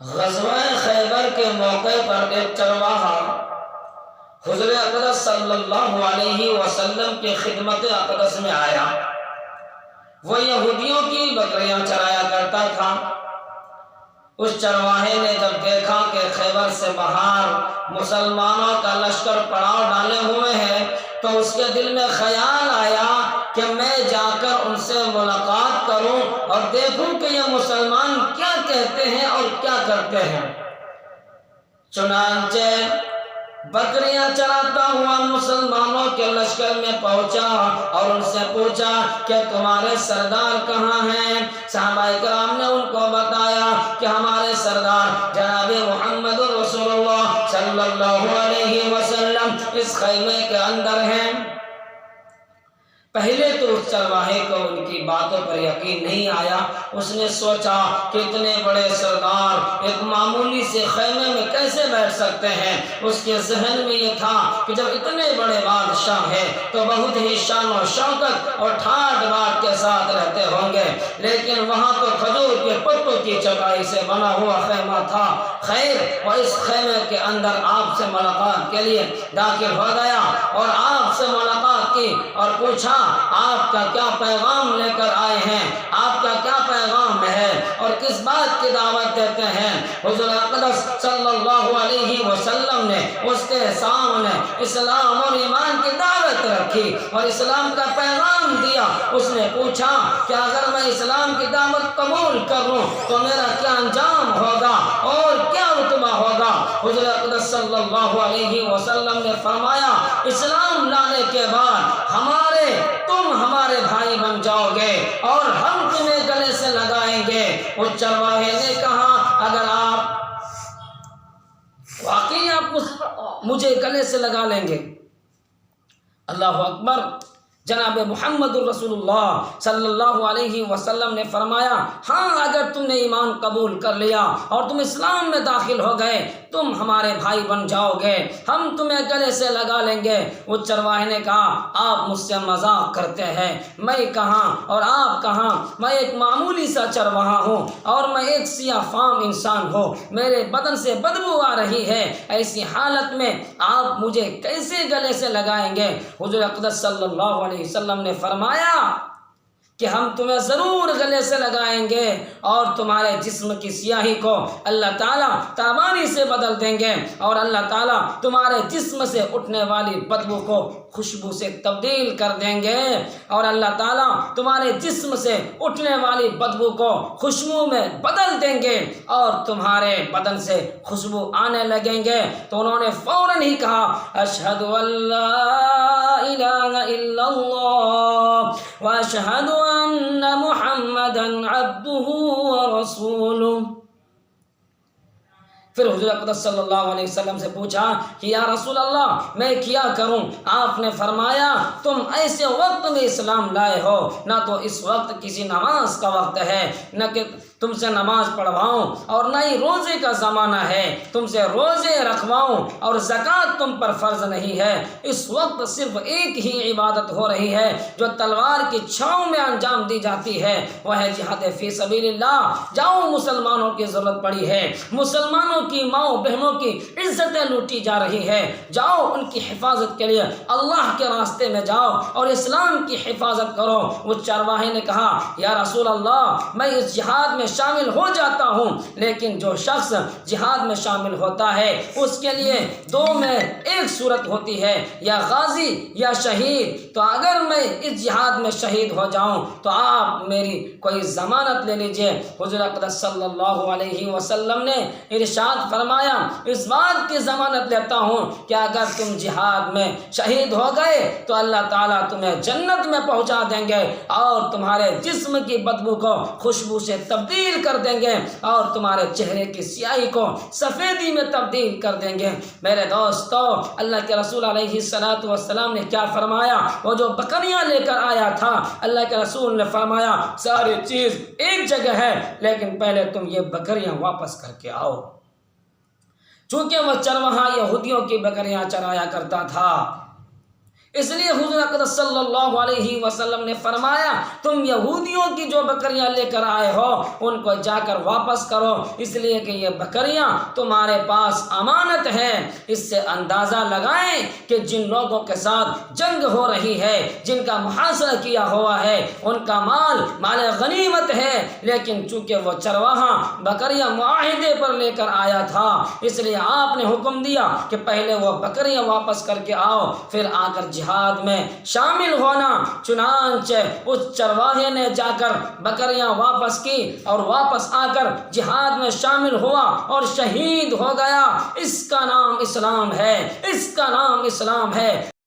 غزوہ خیبر کے موقع پر ایک چرواہا حضور اقدس صلی اللہ علیہ وسلم کی خدمت اقدس میں آیا۔ وہ یہودیوں کی بکریاں چرایا کرتا تھا۔ اس چرواہے نے جب دیکھا کہ خیبر سے باہر مسلمانوں کا لشکر پڑاؤ ڈالے ہوئے ہیں تو اس کے دل میں خیال آیا کہ میں جا کر ان سے ملاقات کروں اور دیکھوں کہ یہ مسلمان کیا کہتے ہیں اور کیا کرتے ہیں۔ چنانچہ بکریاں چراتا ہوا مسلمانوں کے لشکر میں پہنچا اور ان سے پوچھا کہ تمہارے سردار کہاں ہیں؟ صحابہ کرام نے ان کو بتایا کہ ہمارے سردار جناب محمد رسول اللہ صلی اللہ علیہ وسلم اس خیمے کے اندر ہیں۔ پہلے تو اس چرواہے کو ان کی باتوں پر یقین نہیں آیا۔ اس نے سوچا کہ اتنے بڑے سردار ایک معمولی سے خیمے میں کیسے بیٹھ سکتے ہیں۔ اس کے ذہن میں یہ تھا کہ جب اتنے بڑے بادشاہ ہیں تو بہت ہی شان و شوکت اور ٹھاٹ بات کے ساتھ رہتے ہوں گے، لیکن وہاں تو کھجور کے پتوں کی چٹائی سے بنا ہوا خیمہ تھا۔ خیر، وہ اس خیمے کے اندر آپ سے ملاقات کے لیے داخل ہو گیا اور آپ سے ملاقات کی اور پوچھا آپ کا کیا پیغام لے کر آئے ہیں، آپ کا کیا پیغام ہے اور کس بات کی دعوت دیتے ہیں۔ حضور اقدس صلی اللہ علیہ وسلم نے اس کے سامنے اسلام اور ایمان کی دعوت رکھی اور اسلام کا پیغام دیا۔ اس نے پوچھا کہ اگر میں اسلام کی دعوت قبول کروں تو میرا کیا انجام ہوگا اور کیا رتبہ ہوگا۔ حضور اقدس صلی اللہ علیہ وسلم نے فرمایا اسلام لانے کے بعد تم ہمارے بھائی بن جاؤ گے اور ہم تمہیں گلے سے لگائیں گے۔ اس چرواہے نے کہا اگر آپ واقعی آپ مجھے گلے سے لگا لیں گے، اللہ اکبر۔ جناب محمد رسول اللہ صلی اللہ علیہ وسلم نے فرمایا ہاں اگر تم نے ایمان قبول کر لیا اور تم اسلام میں داخل ہو گئے تم ہمارے بھائی بن جاؤ گے، ہم تمہیں گلے سے لگا لیں گے۔ وہ چرواہے نے کہا آپ مجھ سے مذاق کرتے ہیں، میں کہاں اور آپ کہاں، میں ایک معمولی سا چرواہا ہوں اور میں ایک سیاہ فام انسان ہوں، میرے بدن سے بدبو آ رہی ہے، ایسی حالت میں آپ مجھے کیسے گلے سے لگائیں گے۔ حضور اقدس صلی اللہ علیہ وسلم نے فرمایا کہ ہم تمہیں ضرور گلے سے لگائیں گے اور تمہارے جسم کی سیاہی کو اللہ تعالیٰ تابانی سے بدل دیں گے اور اللہ تعالیٰ تمہارے جسم سے اٹھنے والی بدبو کو خوشبو سے تبدیل کر دیں گے اور اللہ تعالیٰ تمہارے جسم سے اٹھنے والی بدبو کو خوشبو میں بدل دیں گے اور تمہارے بدن سے خوشبو آنے لگیں گے۔ تو انہوں نے فوراً ہی کہا اشہد ان لا الہ الا اللہ واشہد ان محمدا عبدہ ورسولہ۔ پھر حضور اقدس صلی اللہ علیہ وسلم سے پوچھا کہ یا رسول اللہ میں کیا کروں؟ آپ نے فرمایا تم ایسے وقت میں اسلام لائے ہو، نہ تو اس وقت کسی نماز کا وقت ہے، نہ کہ تم سے نماز پڑھواؤں اور نہ ہی روزے کا زمانہ ہے، تم سے روزے رکھواؤں اور زکوٰۃ تم پر فرض نہیں ہے۔ اس وقت صرف ایک ہی عبادت ہو رہی ہے جو تلوار کی چھاؤں میں انجام دی جاتی ہے، وہ ہے جہاد فی سبیل اللہ۔ جاؤ مسلمانوں کی ضرورت پڑی ہے، مسلمانوں کی ماؤں بہنوں کی عزتیں لوٹی جا رہی ہے، جاؤ ان کی حفاظت کے لیے اللہ کے راستے میں جاؤ اور اسلام کی حفاظت کرو۔ وہ چرواہے نے کہا یا رسول اللہ میں اس جہاد میں شامل ہو جاتا ہوں، لیکن جو شخص جہاد میں شامل ہوتا ہے اس کے لیے دو میں ایک صورت ہوتی ہے، یا غازی یا شہید۔ تو اگر میں اس جہاد میں شہید ہو جاؤں تو آپ میری کوئی ضمانت لے لیجئے۔ حضور اقدس صلی اللہ علیہ وسلم نے ارشاد فرمایا اس بات کی ضمانت لیتا ہوں کہ اگر تم جہاد میں شہید ہو گئے تو اللہ تعالیٰ تمہیں جنت میں پہنچا دیں گے اور تمہارے جسم کی بدبو کو خوشبو سے تبدیل کر دیں گے اور تمہارے چہرے کی سیاہی کو سفیدی میں تبدیل کر دیں گے۔ میرے دوستو اللہ کے رسول علیہ السلام نے کیا فرمایا؟ وہ جو بکریاں لے کر آیا تھا اللہ کے رسول نے فرمایا ساری چیز ایک جگہ ہے لیکن پہلے تم یہ بکریاں واپس کر کے آؤ۔ چونکہ وہ چرواہا یہودیوں کی بکریاں چرایا کرتا تھا اس لیے حضور اقدس صلی اللہ علیہ وسلم نے فرمایا تم یہودیوں کی جو بکریاں لے کر آئے ہو ان کو جا کر واپس کرو، اس لیے کہ یہ بکریاں تمہارے پاس امانت ہے۔ اس سے اندازہ لگائیں کہ جن لوگوں کے ساتھ جنگ ہو رہی ہے، جن کا محاصرہ کیا ہوا ہے، ان کا مال مال غنیمت ہے، لیکن چونکہ وہ چرواہا بکریاں معاہدے پر لے کر آیا تھا، اس لیے آپ نے حکم دیا کہ پہلے وہ بکریاں واپس کر کے آؤ، پھر آ کر جہاد میں شامل ہونا۔ چنانچہ اس چرواہے نے جا کر بکریاں واپس کی اور واپس آ کر جہاد میں شامل ہوا اور شہید ہو گیا۔ اس کا نام اسلام ہے، اس کا نام اسلام ہے۔